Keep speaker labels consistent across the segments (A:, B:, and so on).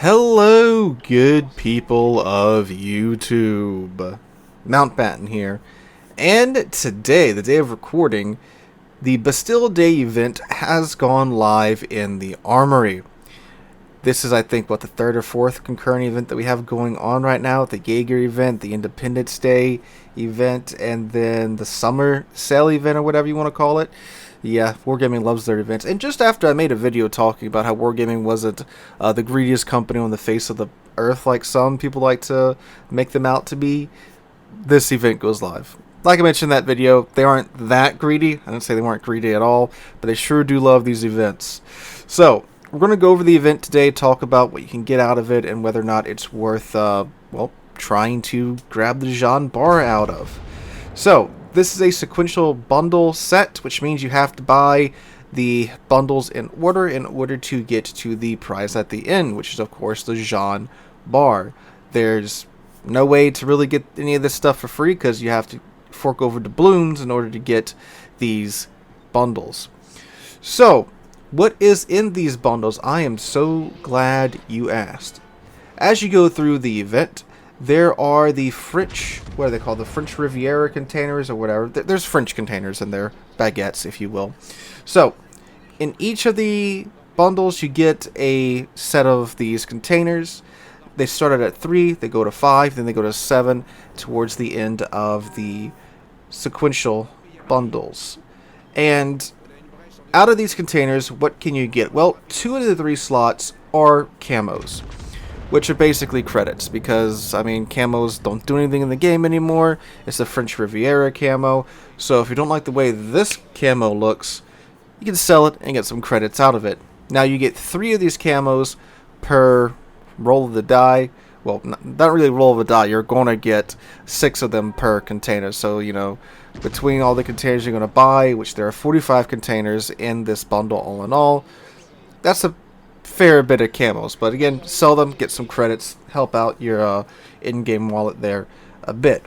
A: Hello, good people of YouTube. Mountbatten here. And today, the day of recording, the Bastille Day event has gone live in the Armory. This is, I think, the third or fourth concurrent event that we have going on right now. The Jaeger event, the Independence Day event, and then the Summer Sale event, or whatever you want to call it. Yeah, Wargaming loves their events. And just after I made a video talking about how Wargaming wasn't the greediest company on the face of the earth like some people like to make them out to be, this event goes live. Like I mentioned in that video, they aren't that greedy. I didn't say they weren't greedy at all, but they sure do love these events. So, we're going to go over the event today, talk about what you can get out of it, and whether or not it's worth, trying to grab the Jean bar out of. So, this is a sequential bundle set, which means you have to buy the bundles in order to get to the prize at the end, which is, of course, the Jean bar. There's no way to really get any of this stuff for free because you have to fork over doubloons in order to get these bundles. So, what is in these bundles? I am so glad you asked. As you go through the event, there are the French, what are they called? The French Riviera containers or whatever. There's French containers in there, baguettes, if you will. So, in each of the bundles, you get a set of these containers. They start at 3, they go to 5, then they go to 7 towards the end of the sequential bundles. And out of these containers, what can you get? Well, 2 of the 3 slots are camos, which are basically credits, because, I mean, camos don't do anything in the game anymore. It's the French Riviera camo, so if you don't like the way this camo looks, you can sell it and get some credits out of it. Now, you get 3 of these camos per roll of the die. Well, not really roll of the die, you're going to get 6 of them per container, so, you know, between all the containers you're going to buy, which there are 45 containers in this bundle all in all, that's a fair bit of camos. But again, sell them, get some credits, help out your in-game wallet there a bit.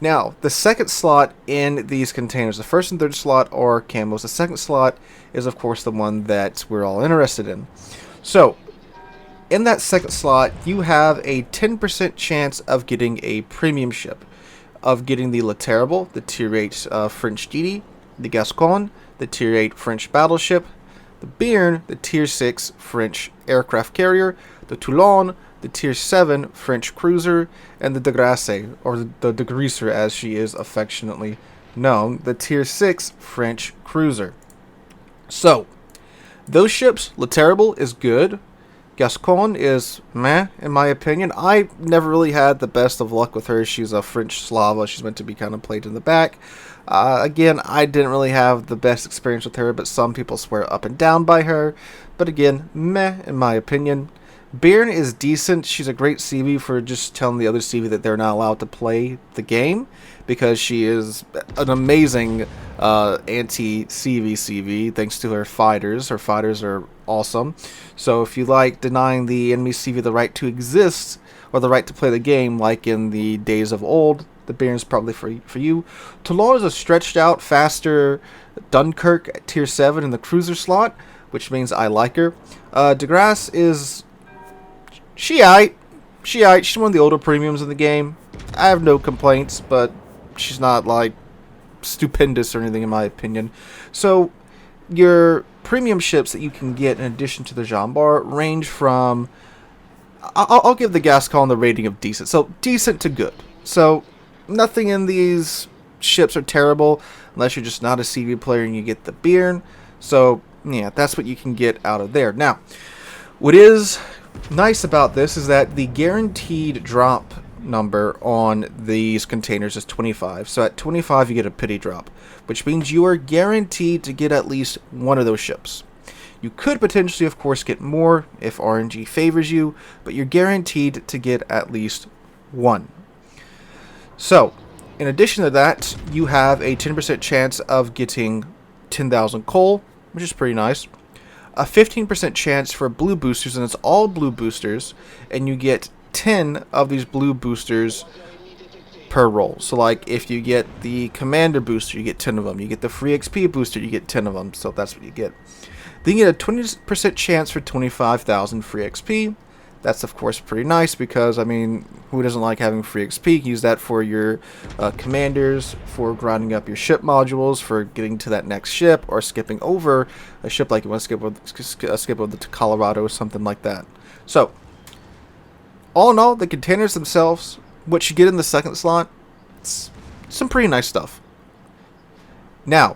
A: Now, the second slot in these containers, the first and third slot are camos. The second slot is, of course, the one that we're all interested in. So, in that second slot, you have a 10% chance of getting a premium ship, of getting the Le Terrible, the Tier 8 French DD, the Gascon, the Tier 8 French battleship, the Bearn, the Tier 6 French aircraft carrier, the Toulon, the Tier 7 French cruiser, and the De Grasse, or the De Greaser as she is affectionately known, the Tier 6 French cruiser. So, those ships, Le Terrible is good. Gascon is meh, in my opinion. I never really had the best of luck with her. She's a French Slava. She's meant to be kind of played in the back. Again, I didn't really have the best experience with her, but some people swear up and down by her. But again, meh, in my opinion. Bearn is decent. She's a great CV for just telling the other CV that they're not allowed to play the game, because she is an amazing anti-CV CV thanks to her fighters. Her fighters are awesome. So if you like denying the enemy CV the right to exist, or the right to play the game like in the days of old, the Bearn's probably for you. Toulon is a stretched out, faster Dunkirk at Tier 7 in the cruiser slot, which means I like her. De Grasse is Shiite. She's one of the older premiums in the game. I have no complaints, but she's not like stupendous or anything in my opinion. So your premium ships that you can get in addition to the Jean bar range from, I'll give the Gascon the rating of decent. So decent to good. So nothing in these ships are terrible unless you're just not a CV player and you get the Bearn. So yeah, that's what you can get out of there. Now, what is nice about this is that the guaranteed drop number on these containers is 25. So at 25 you get a pity drop, which means you are guaranteed to get at least one of those ships. You could potentially, of course, get more if RNG favors you, but you're guaranteed to get at least one. So, in addition to that, you have a 10% chance of getting 10,000 coal, which is pretty nice. A 15% chance for blue boosters, and it's all blue boosters, and you get 10 of these blue boosters per roll. So like if you get the commander booster, you get 10 of them. You get the free XP booster, you get 10 of them. So that's what you get. Then you get a 20% chance for 25,000 free XP, That's, of course, pretty nice because, I mean, who doesn't like having free XP? Use that for your commanders, for grinding up your ship modules, for getting to that next ship, or skipping over a ship like you want to skip over to Colorado or something like that. So, all in all, the containers themselves, what you get in the second slot, it's some pretty nice stuff. Now,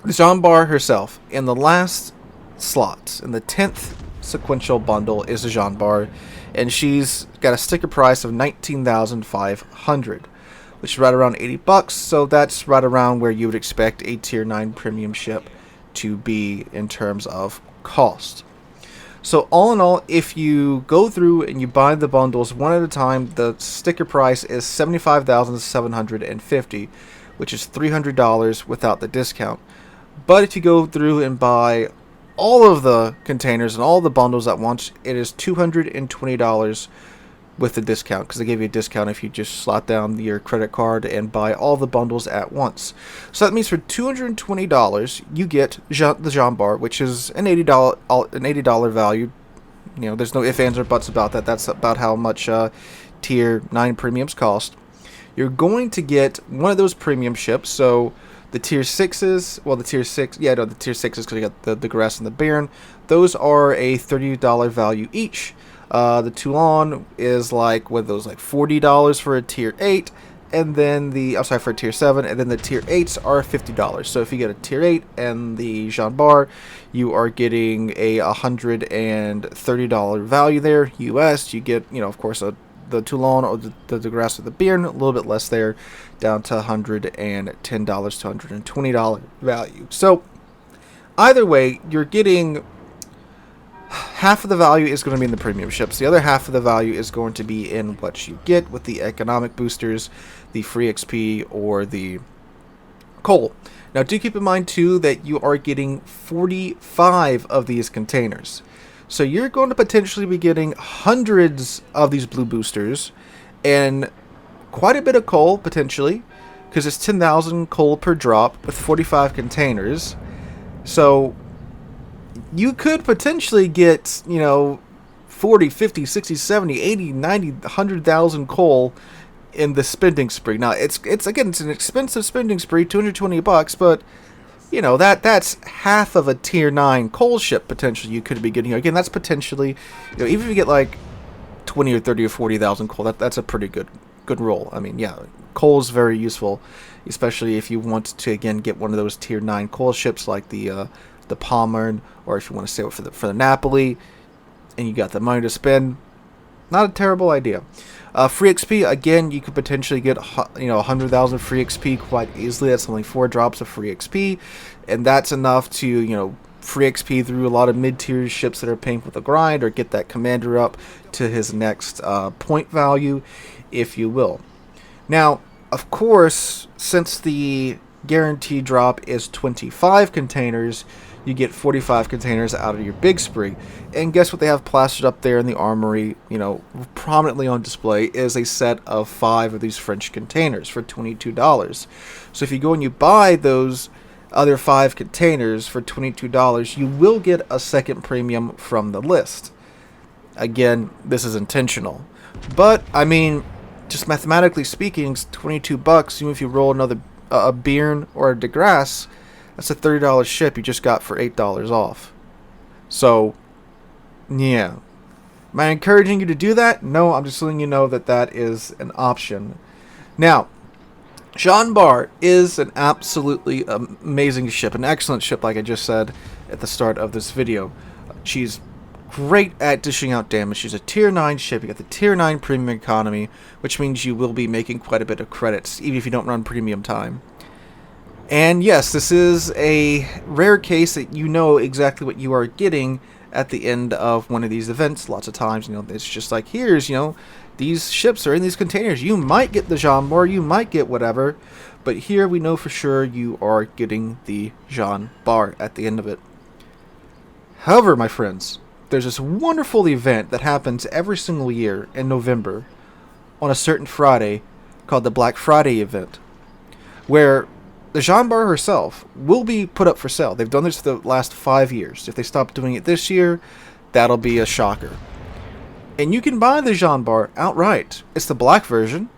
A: Jean Bar herself, in the last slot, in the 10th sequential bundle, is a Jean Bar, and she's got a sticker price of $19,500, which is right around $80, so that's right around where you would expect a tier 9 premium ship to be in terms of cost. So all in all, if you go through and you buy the bundles one at a time, the sticker price is $75,750, which is $300 without the discount. But if you go through and buy all of the containers and all the bundles at once, it is $220 with the discount, because they give you a discount if you just slot down your credit card and buy all the bundles at once. So that means for $220 you get the Jean Bar, which is an $80 value. You know, there's no ifs, ands, or buts about that. That's about how much tier 9 premiums cost. You're going to get one of those premium ships. So the tier 6s, well, the tier 6, yeah, no, the tier 6s, because you got the Grass and the Baron. Those are a $30 value each. The Toulon is like, what are those, like $40 for a tier 8, and then for a tier 7, and then the tier 8s are $50. So if you get a tier 8 and the Jean Bar, you are getting a $130 value there, US. You get, you know, of course, the Toulon or the Grass or the Bearn, a little bit less there, down to $110 to $120 value. So either way, you're getting half of the value is going to be in the premium ships. The other half of the value is going to be in what you get with the economic boosters, the free XP, or the coal. Now, do keep in mind, too, that you are getting 45 of these containers. So you're going to potentially be getting hundreds of these blue boosters and quite a bit of coal, potentially, because it's 10,000 coal per drop with 45 containers. So you could potentially get, you know, 40, 50, 60, 70, 80, 90, 100,000 coal in the spending spree. Now, it's an expensive spending spree, $220, but, you know, that's half of a tier 9 coal ship potentially you could be getting. Again, that's potentially, you know, even if you get like 20 or 30 or 40,000 coal, that's a pretty good roll. I mean, yeah, coal is very useful, especially if you want to, again, get one of those tier 9 coal ships like the Palmern, or if you want to save it for the Napoli, and you got the money to spend. Not a terrible idea. Free XP, again, you could potentially get 100,000 free XP quite easily. That's only 4 drops of free XP, and that's enough to, you know, free XP through a lot of mid-tier ships that are paying for the grind, or get that commander up to his next point value, if you will. Now, of course, since the guaranteed drop is 25 containers, you get 45 containers out of your big spree. And guess what they have plastered up there in the armory, you know, prominently on display, is a set of 5 of these French containers for $22. So if you go and you buy those other 5 containers for $22, you will get a second premium from the list. Again, this is intentional. But, I mean, just mathematically speaking, it's $22, even if you roll another a Bearn or a de Grasse, that's a $30 ship you just got for $8 off. So, yeah. Am I encouraging you to do that? No, I'm just letting you know that that is an option. Now, Jean Bar is an absolutely amazing ship, an excellent ship, like I just said at the start of this video. She's great at dishing out damage. She's a tier 9 ship. You got the tier 9 premium economy, which means you will be making quite a bit of credits, even if you don't run premium time. And yes, this is a rare case that you know exactly what you are getting at the end of one of these events. Lots of times, you know, it's just like, here's, you know, these ships are in these containers. You might get the Jean Bar, you might get whatever, but here we know for sure you are getting the Jean Bar at the end of it. However, my friends, there's this wonderful event that happens every single year in November on a certain Friday called the Black Friday event, where the Jean Bar herself will be put up for sale. They've done this for the last 5 years. If they stop doing it this year, that'll be a shocker. And you can buy the Jean bar outright. It's the black version,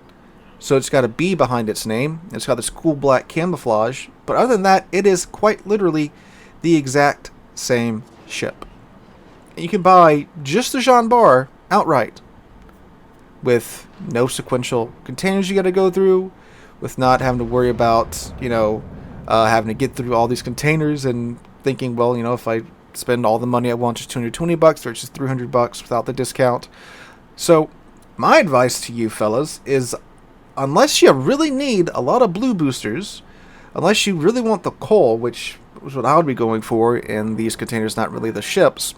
A: so it's got a B behind its name. It's got this cool black camouflage. But other than that, it is quite literally the exact same ship. And you can buy just the Jean bar outright, with no sequential containers you got to go through, with not having to worry about, having to get through all these containers and thinking, well, if I spend all the money I want, just $220 or it's just $300 without the discount. So my advice to you fellas is, unless you really need a lot of blue boosters, unless you really want the coal, which is what I would be going for in these containers, not really the ships,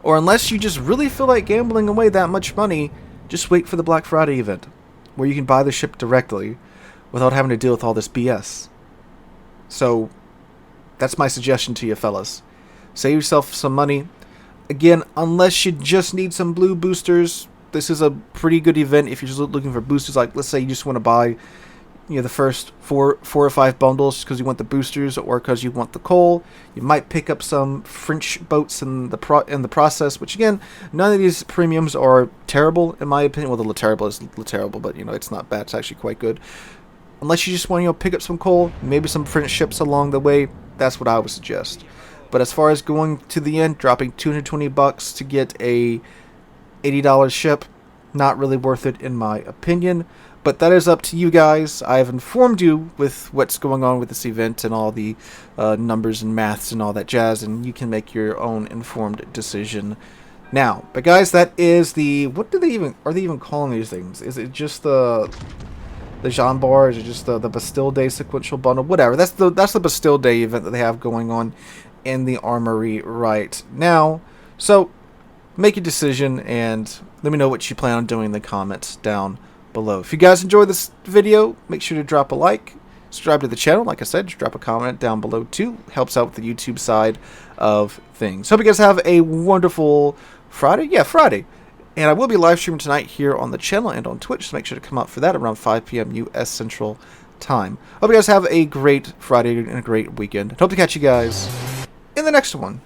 A: or unless you just really feel like gambling away that much money, just wait for the Black Friday event, where you can buy the ship directly without having to deal with all this BS. So that's my suggestion to you fellas. Save yourself some money. Again, unless you just need some blue boosters, this is a pretty good event if you're just looking for boosters. Like, let's say you just want to buy the first four or five bundles because you want the boosters or because you want the coal. You might pick up some French boats in the process, which again, none of these premiums are terrible in my opinion. Well, the terrible is terrible, but it's not bad. It's actually quite good. Unless you just want to pick up some coal, maybe some French ships along the way, that's what I would suggest. But as far as going to the end, dropping $220 to get a $80 ship, not really worth it in my opinion. But that is up to you guys. I have informed you with what's going on with this event and all the numbers and maths and all that jazz, and you can make your own informed decision now. But guys, that is what are they even calling these things? Is it just the Jean bar? Is it just the Bastille Day sequential bundle? Whatever. That's the Bastille Day event that they have going on in the armory right now. So make a decision and let me know what you plan on doing in the comments down below. If you guys enjoyed this video, make sure to drop a like, subscribe to the channel. Like I said, just drop a comment down below too. Helps out with the YouTube side of things. Hope you guys have a wonderful Friday. Yeah, Friday. And I will be live streaming tonight here on the channel and on Twitch, so make sure to come out for that around 5 p.m. U.S. Central Time. Hope you guys have a great Friday and a great weekend. Hope to catch you guys in the next one.